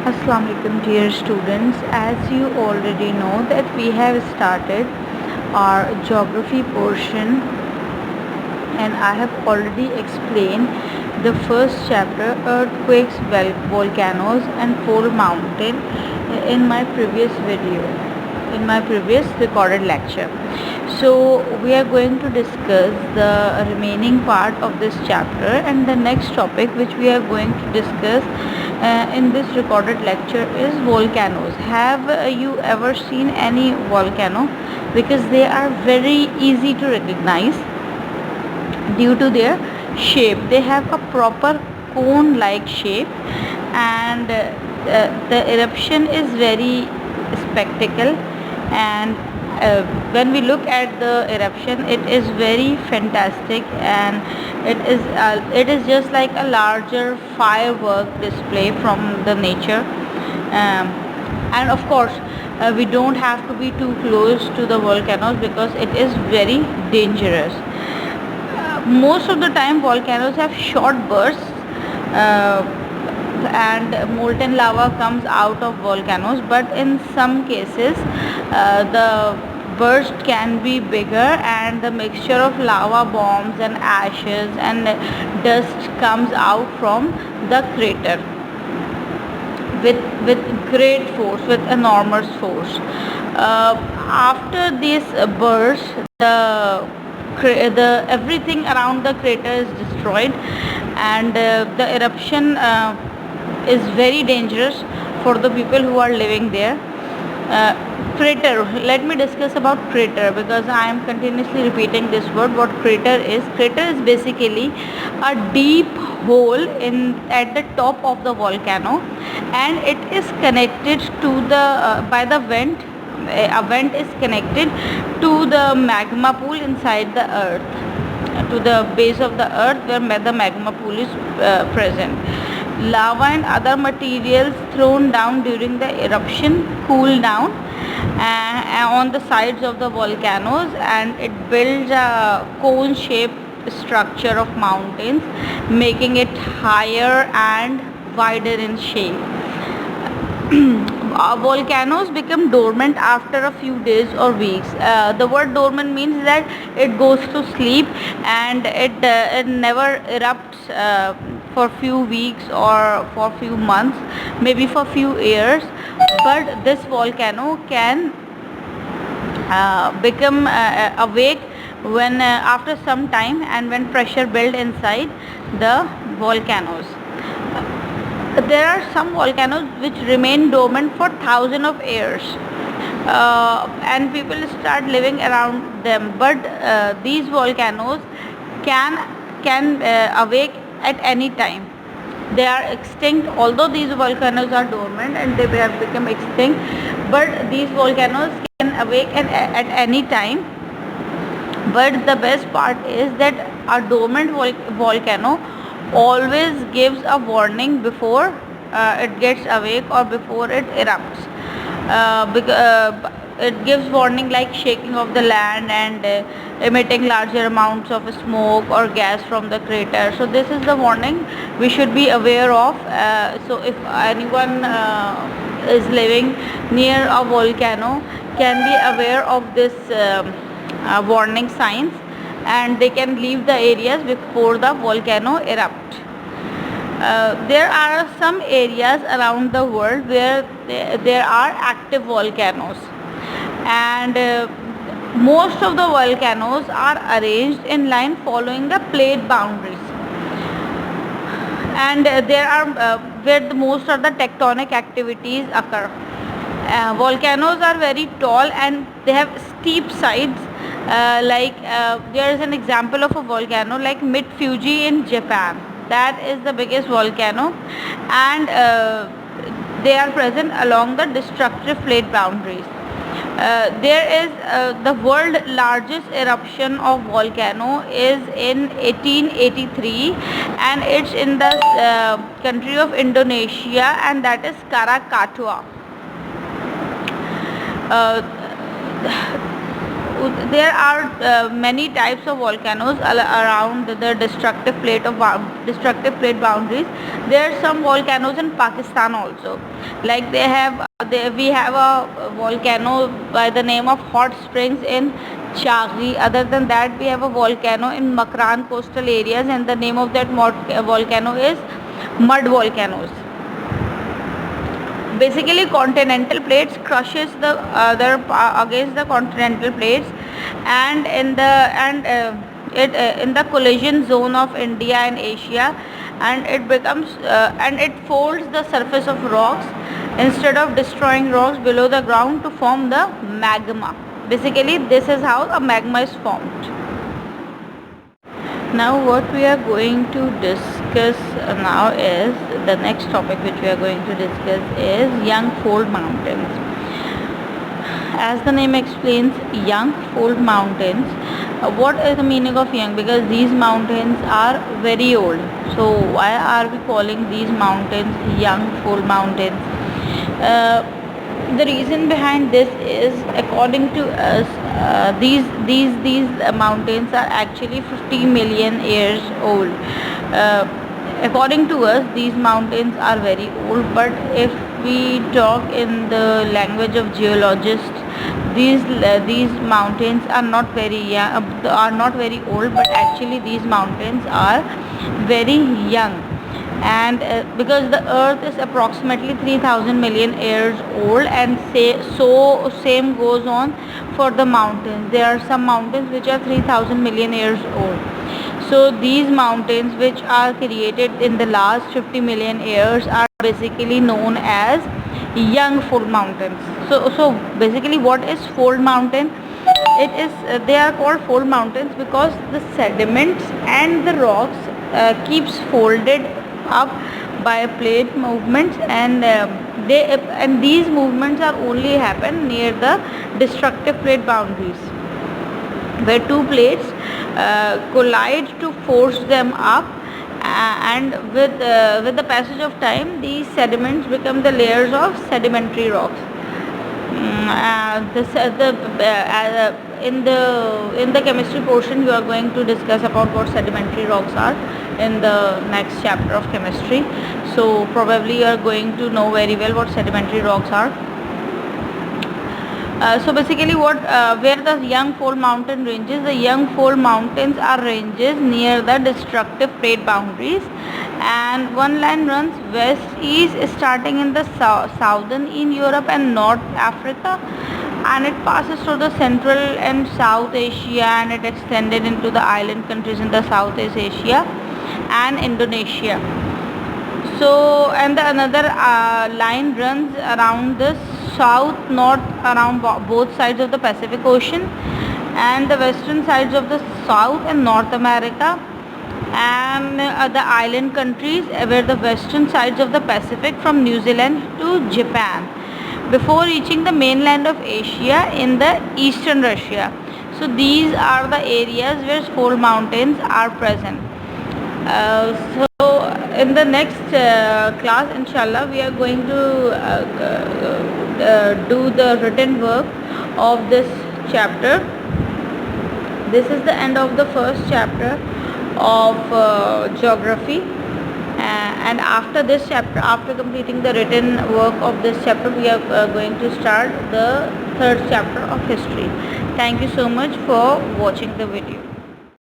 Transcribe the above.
Assalamu alaikum dear students. As you already know that we have started our geography portion and I have already explained the first chapter earthquakes, volcanoes and four mountain in my previous video, in my previous recorded lecture. So we are going to discuss the remaining part of this chapter, and the next topic which we are going to discuss in this recorded lecture is volcanoes. Have you ever seen any volcano? Because they are very easy to recognize due to their shape. They have a proper cone like shape, and the eruption is very spectacle, and when we look at the eruption it is very fantastic, and it is just like a larger firework display from the nature. um, and of course we don't have to be too close to the volcanoes because it is very dangerous. Most of the time volcanoes have short bursts, uh, and molten lava comes out of volcanoes, but in some cases the burst can be bigger and the mixture of lava bombs and ashes and dust comes out from the crater with great force, with enormous force. After this burst, the everything around the crater is destroyed, and the eruption is very dangerous for the people who are living there. uh, Crater, let me discuss about crater because I am continuously repeating this word. What crater is basically a deep hole in at the top of the volcano, and it is connected to the by the vent. A vent is connected to the magma pool inside the earth, to the base of the earth where the magma pool is present. Lava and other materials thrown down during the eruption cool down on the sides of the volcanoes, and it builds a cone shaped structure of mountains, making it higher and wider in shape. Volcanoes become dormant after a few days or weeks. The word dormant means that it goes to sleep, and it never erupts for few weeks or for few months, maybe for few years. But this volcano can become awake when after some time, and when pressure build inside the volcanoes. There are some volcanoes which remain dormant for thousands of years, and people start living around them, but these volcanoes can awake at any time. They are extinct, although these volcanoes are dormant and they have become extinct, but these volcanoes can awake at any time. But the best part is that a dormant volcano always gives a warning before it gets awake or before it erupts. It gives warning like shaking of the land and emitting larger amounts of smoke or gas from the crater. So this is the warning we should be aware of. So if anyone is living near a volcano, can be aware of this warning signs, and they can leave the areas before the volcano erupt. There are some areas around the world where there are active volcanoes, and most of the volcanoes are arranged in line following the plate boundaries, and there are where most of the tectonic activities occur. Volcanoes are very tall and they have steep sides. There is an example of a volcano like Mid Fuji in Japan. That is the biggest volcano, and they are present along the destructive plate boundaries. There is the world largest eruption of volcano is in 1883, and it's in the country of Indonesia, and that is Krakatoa. Uh, there are many types of volcanoes around the destructive plate boundaries. There are some volcanoes in Pakistan also. Like we have a volcano by the name of Hot Springs in Chagri. Other than that, we have a volcano in Makran coastal areas, and the name of that volcano is mud volcanoes. Basically, continental plates crushes the other against the continental plates, and in the collision zone of India and Asia, and it becomes and it folds the surface of rocks instead of destroying rocks below the ground to form the magma. Basically, this is how a magma is formed. Now what we are going to discuss now is the next topic which we are going to discuss is young fold mountains. As the name explains, young fold mountains. What is the meaning of young? Because these mountains are very old. So why are we calling these mountains young fold mountains? The reason behind this is, according to us, these mountains are actually 50 million years old. According to us, these mountains are very old, but if we talk in the language of geologists, these mountains are not very young, are not very old, but actually these mountains are very young. And because the earth is approximately 3000 million years old, and same goes on for the mountains. There are some mountains which are 3000 million years old. So these mountains which are created in the last 50 million years are basically known as young fold mountains. So basically, what is fold mountain? It is they are called fold mountains because the sediments and the rocks keeps folded up by plate movements, and these movements are only happen near the destructive plate boundaries, where two plates collide to force them up, and with the passage of time, these sediments become the layers of sedimentary rocks. In the chemistry portion, you are going to discuss about what sedimentary rocks are in the next chapter of chemistry. So probably you are going to know very well what sedimentary rocks are. So basically, where the young fold mountain ranges? The young fold mountains are ranges near the destructive plate boundaries, and one line runs west-east, starting in the southern in Europe and North Africa, and it passes through the Central and South Asia, and it extended into the island countries in the Southeast Asia and Indonesia. So, and the another line runs around the south-north, around both sides of the Pacific Ocean, and the western sides of the South and North America, and the island countries, where the western sides of the Pacific from New Zealand to Japan, before reaching the mainland of Asia in the eastern Russia. So these are the areas where fold mountains are present. So in the next class, inshallah, we are going to do the written work of this chapter. This is the end of the first chapter of geography, and after this chapter, after completing the written work of this chapter, we are going to start the third chapter of history. Thank you so much for watching the video.